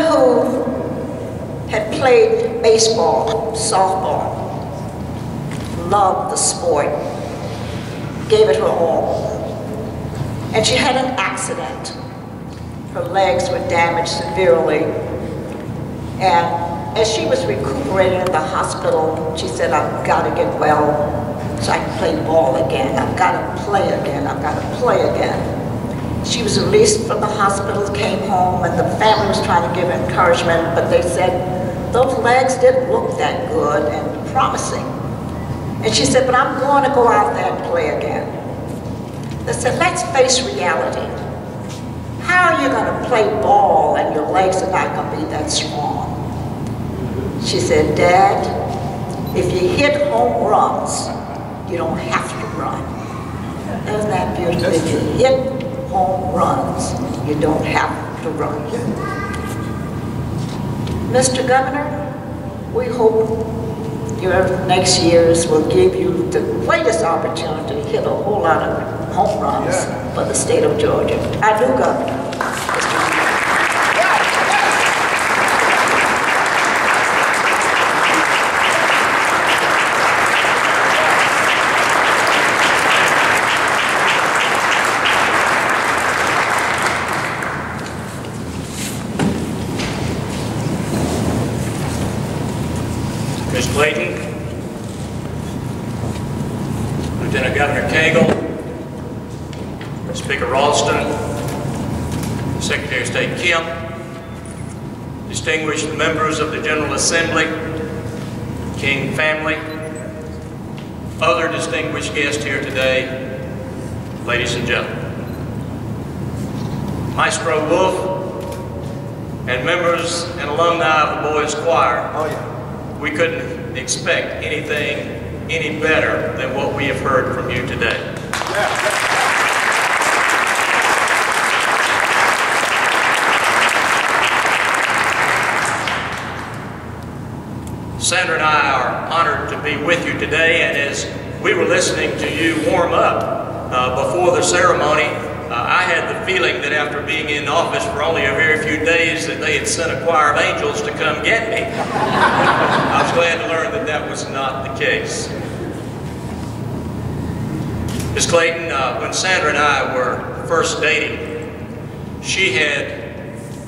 who had played baseball, softball, loved the sport, gave it her all. And she had an accident. Her legs were damaged severely. And as she was recuperating in the hospital, she said, I've got to get well so I can play ball again. I've got to play again. I've got to play again. She was released from the hospital, came home, and the family was trying to give her encouragement, but they said, those legs didn't look that good and promising. And she said, but I'm going to go out there and play again. They said, let's face reality. How are you going to play ball and your legs are not going to be that strong? She said, Dad, if you hit home runs, you don't have to run. Isn't that beautiful? If you hit home runs, you don't have to run. Mr. Governor, we hope your next years will give you the greatest opportunity to hit a whole lot of home runs for the state of Georgia. I do, Governor. Ms. Clayton, Lieutenant Governor Cagle, Speaker Ralston, Secretary of State Kemp, distinguished members of the General Assembly, King family, other distinguished guests here today, ladies and gentlemen. Maestro Wolf and members and alumni of the Boys Choir, we couldn't expect anything any better than what we have heard from you today. Sandra and I are honored to be with you today, and as we were listening to you warm up before the ceremony, I had the feeling that after being in office for only a very few days that they had sent a choir of angels to come get me. I was glad to learn that that was not the case. Ms. Clayton, when Sandra and I were first dating, she had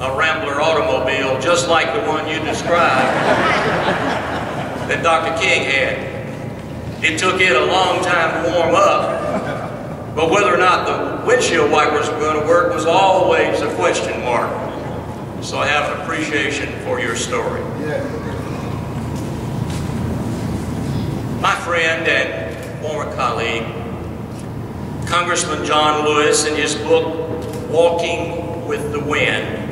a Rambler automobile just like the one you described that Dr. King had. It took it a long time to warm up, but whether or not the windshield wipers were going to work was always a question mark. So I have an appreciation for your story. My friend and former colleague, Congressman John Lewis, in his book, Walking with the Wind,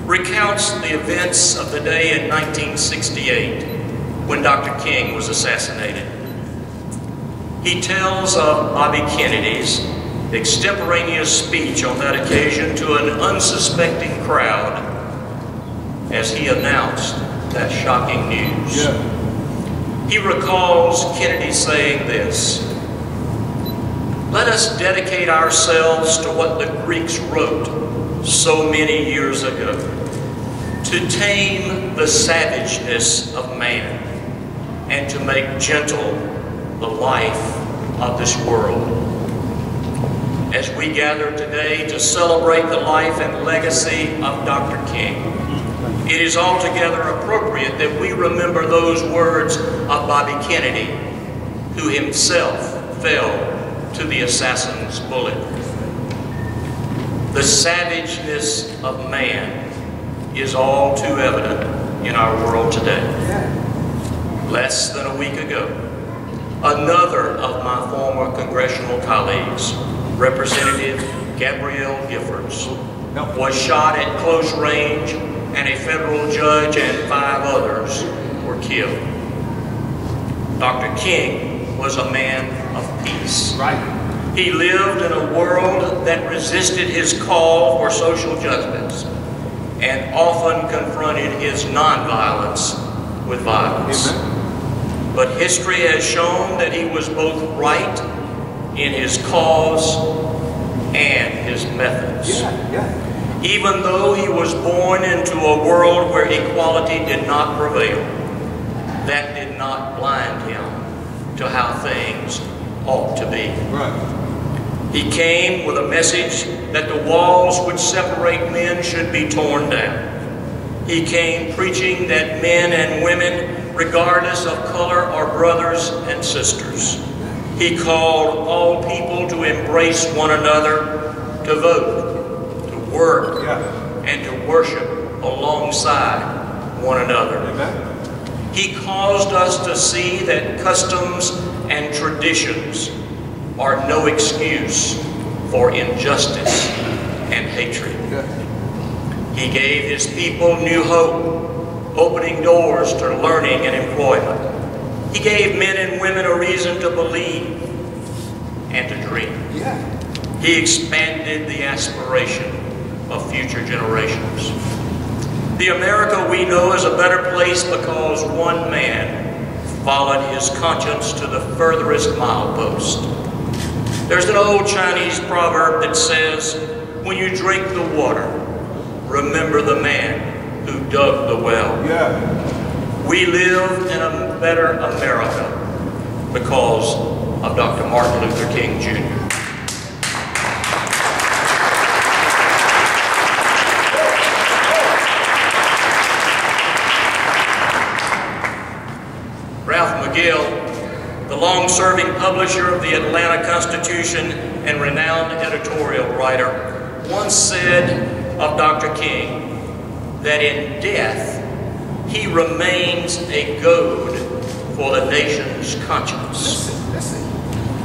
recounts the events of the day in 1968 when Dr. King was assassinated. He tells of Bobby Kennedy's extemporaneous speech on that occasion to an unsuspecting crowd as he announced that shocking news. He recalls Kennedy saying this, "Let us dedicate ourselves to what the Greeks wrote so many years ago, to tame the savageness of man and to make gentle the life of this world." As we gather today to celebrate the life and legacy of Dr. King, it is altogether appropriate that we remember those words of Bobby Kennedy, who himself fell to the assassin's bullet. The savageness of man is all too evident in our world today. Less than a week ago, another of my former congressional colleagues, Representative Gabrielle Giffords, was shot at close range, and a federal judge and 5 others were killed. Dr. King was a man of peace. He lived in a world that resisted his call for social justice and often confronted his nonviolence with violence. But history has shown that he was both right in his cause and his methods. Even though he was born into a world where equality did not prevail, that did not blind him to how things ought to be. Right. He came with a message that the walls which separate men should be torn down. He came preaching that men and women, regardless of color, are brothers and sisters. He called all people to embrace one another, to vote, to work, and to worship alongside one another. Amen. He caused us to see that customs and traditions are no excuse for injustice and hatred. He gave his people new hope, opening doors to learning and employment. He gave men and women a reason to believe and to dream. He expanded the aspiration of future generations. The America we know is a better place because one man followed his conscience to the furthest milepost. There's an old Chinese proverb that says, when you drink the water, remember the man who dug the well. We live in a better America because of Dr. Martin Luther King, Jr. Ralph McGill, the long-serving publisher of the Atlanta Constitution and renowned editorial writer, once said of Dr. King that in death he remains a goad for the nation's conscience.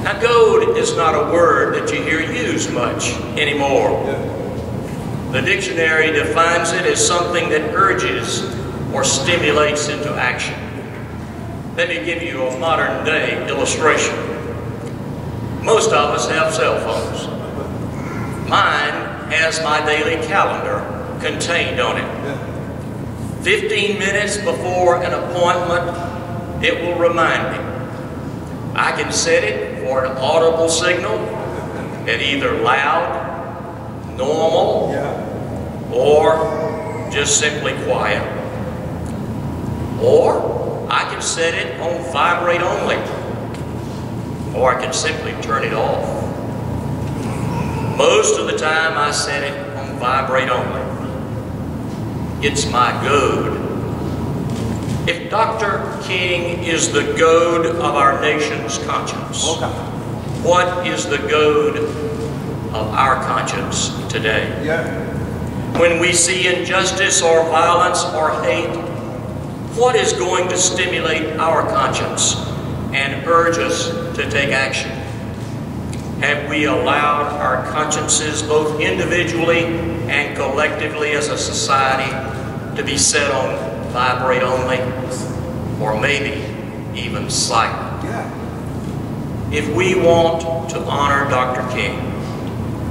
Now, goad is not a word that you hear used much anymore. The dictionary defines it as something that urges or stimulates into action. Let me give you a modern-day illustration. Most of us have cell phones. Mine has my daily calendar contained on it. 15 minutes before an appointment, it will remind me. I can set it for an audible signal at either loud, normal, or just simply quiet. Or I can set it on vibrate only, or I can simply turn it off. Most of the time I set it on vibrate only. It's my goad. If Dr. King is the goad of our nation's conscience, what is the goad of our conscience today? When we see injustice or violence or hate, what is going to stimulate our conscience and urge us to take action? Have we allowed our consciences, both individually and collectively as a society, to be set on vibrate only, or maybe even silent? If we want to honor Dr. King,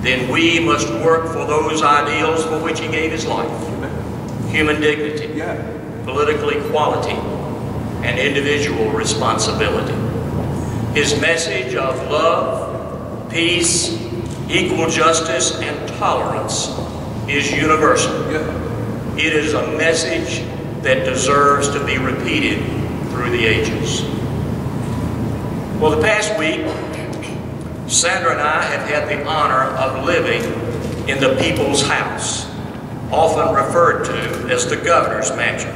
then we must work for those ideals for which he gave his life: human dignity, political equality, and individual responsibility. His message of love, peace, equal justice, and tolerance is universal. It is a message that deserves to be repeated through the ages. Well, the past week, Sandra and I have had the honor of living in the People's House, often referred to as the Governor's Mansion.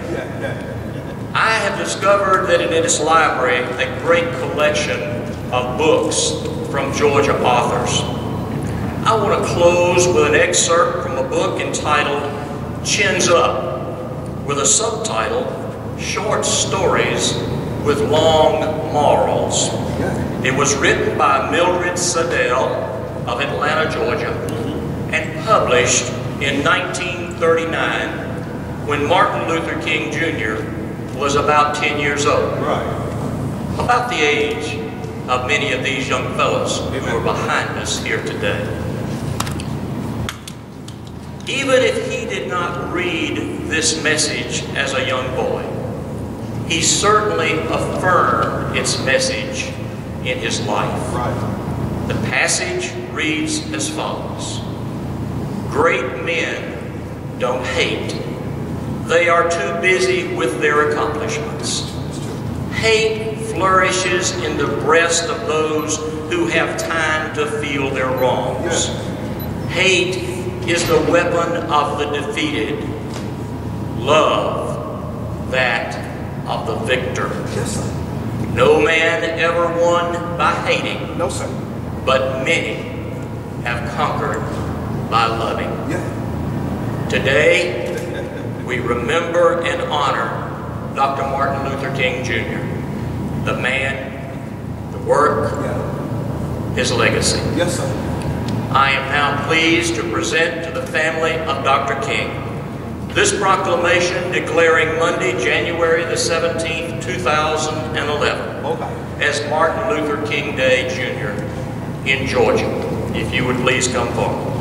I have discovered that in its library a great collection of books from Georgia authors. I want to close with an excerpt from a book entitled Chins Up, with a subtitle, Short Stories with Long Morals. It was written by Mildred Sadell of Atlanta, Georgia, and published in 1939 when Martin Luther King Jr. was about 10 years old. About the age of many of these young fellows who are behind us here today. Even if he did not read this message as a young boy, he certainly affirmed its message in his life. The passage reads as follows: Great men don't hate. They are too busy with their accomplishments. Hate flourishes in the breast of those who have time to feel their wrongs. Hate is the weapon of the defeated. Love, that of the victor. Yes, sir. No man ever won by hating. No, sir. But many have conquered by loving. Yeah. Today, we remember and honor Dr. Martin Luther King Jr., the man, the work, his legacy. Yes, sir. I am now pleased to present to the family of Dr. King this proclamation declaring Monday, January the 17th, 2011 as Martin Luther King Day, Jr. in Georgia. If you would please come forward.